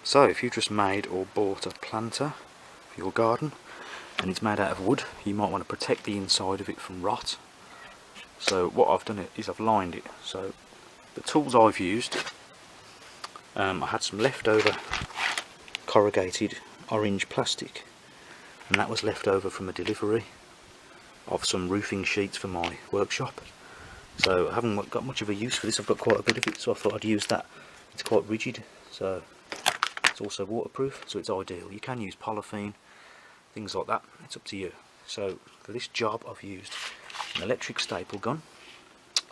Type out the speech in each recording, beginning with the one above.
So if you've just made or bought a planter for your garden and it's made out of wood, you might want to protect the inside of it from rot. So what I've done is I've lined it. So the tools I've used, I had some leftover corrugated orange plastic, and that was left over from a delivery of some roofing sheets for my workshop. So I haven't got much of a use for this. I've got quite a bit of it, so I thought I'd use that. It's quite rigid, so it's also waterproof, so it's ideal. You can use polythene, things like that, it's up to you. So for this job I've used an electric staple gun.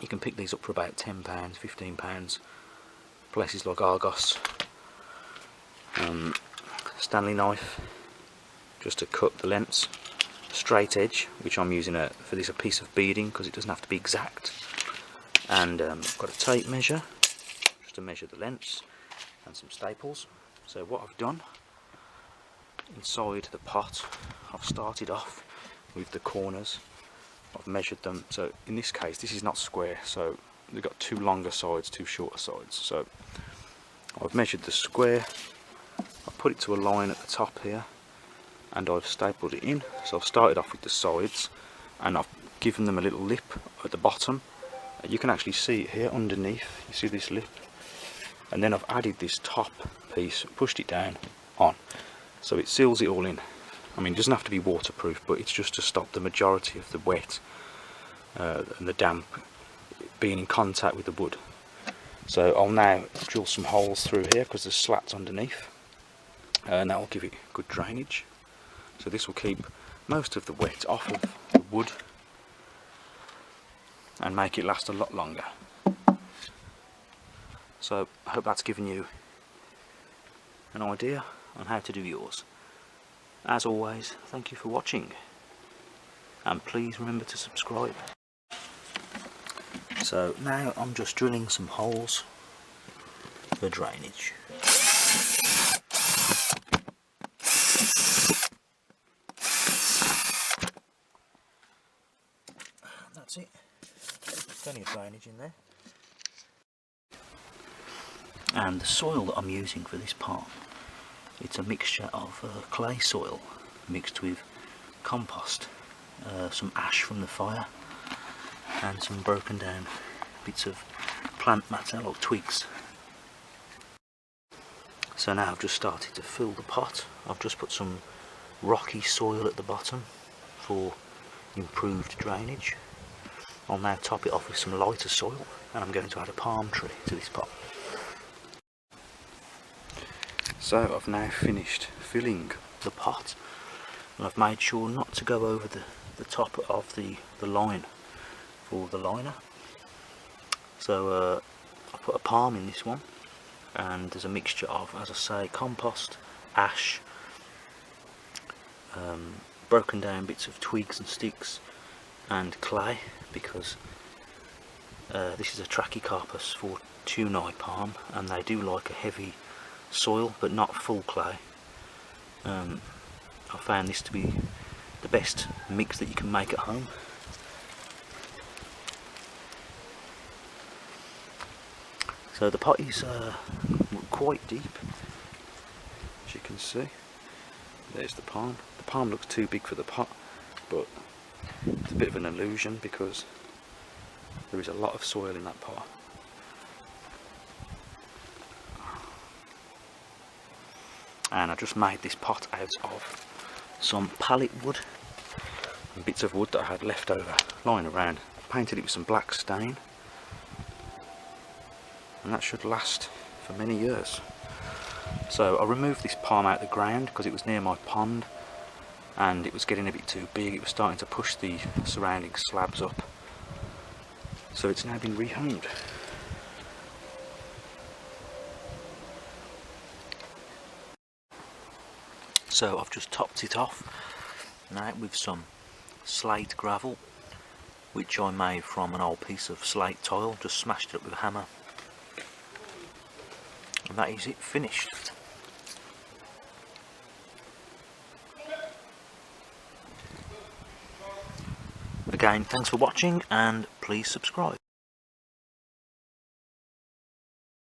You can pick these up for about £10, £15, places like Argos. Stanley knife, just to cut the lengths. Straight edge, which I'm using for this a piece of beading because it doesn't have to be exact. And I've got a tape measure, just to measure the lengths, and some staples. So what I've done inside the pot, I've started off with the corners. I've measured them. So in this case, this is not square, so they've got two longer sides, two shorter sides. So I've measured the square, I've put it to a line at the top here, and I've stapled it in. So I've started off with the sides, and I've given them a little lip at the bottom. You can actually see it here underneath, you see this lip, and then I've added this top piece, pushed it down on, so it seals it all in. I mean, it doesn't have to be waterproof, but it's just to stop the majority of the wet and the damp being in contact with the wood. So I'll now drill some holes through here because there's slats underneath, and that will give it good drainage. So this will keep most of the wet off of the wood and make it last a lot longer. So I hope that's given you an idea on how to do yours. As always, thank you for watching, and please remember to subscribe. So now I'm just drilling some holes for drainage. That's it. Plenty of drainage in there. And the soil that I'm using for this pot, it's a mixture of clay soil mixed with compost, some ash from the fire, and some broken down bits of plant matter or twigs. So now I've just started to fill the pot. I've just put some rocky soil at the bottom for improved drainage. I'll now top it off with some lighter soil, and I'm going to add a palm tree to this pot. So I've now finished filling the pot, and I've made sure not to go over the top of the line for the liner. So I put a palm in this one, and there's a mixture of, as I say, compost, ash, broken down bits of twigs and sticks, and clay, because this is a Trachycarpus fortunei palm, and they do like a heavy soil but not full clay. I found this to be the best mix that you can make at home. So the pot is quite deep, as you can see. There's the palm. The palm looks too big for the pot, but it's a bit of an illusion because there is a lot of soil in that pot. And I just made this pot out of some pallet wood and bits of wood that I had left over lying around. Painted it with some black stain, and that should last for many years. So I removed this palm out of the ground because it was near my pond and it was getting a bit too big. It was starting to push the surrounding slabs up, so it's now been rehomed. So I've just topped it off now with some slate gravel, which I made from an old piece of slate tile, just smashed it up with a hammer, and that is it, finished. Again, thanks for watching, and please subscribe.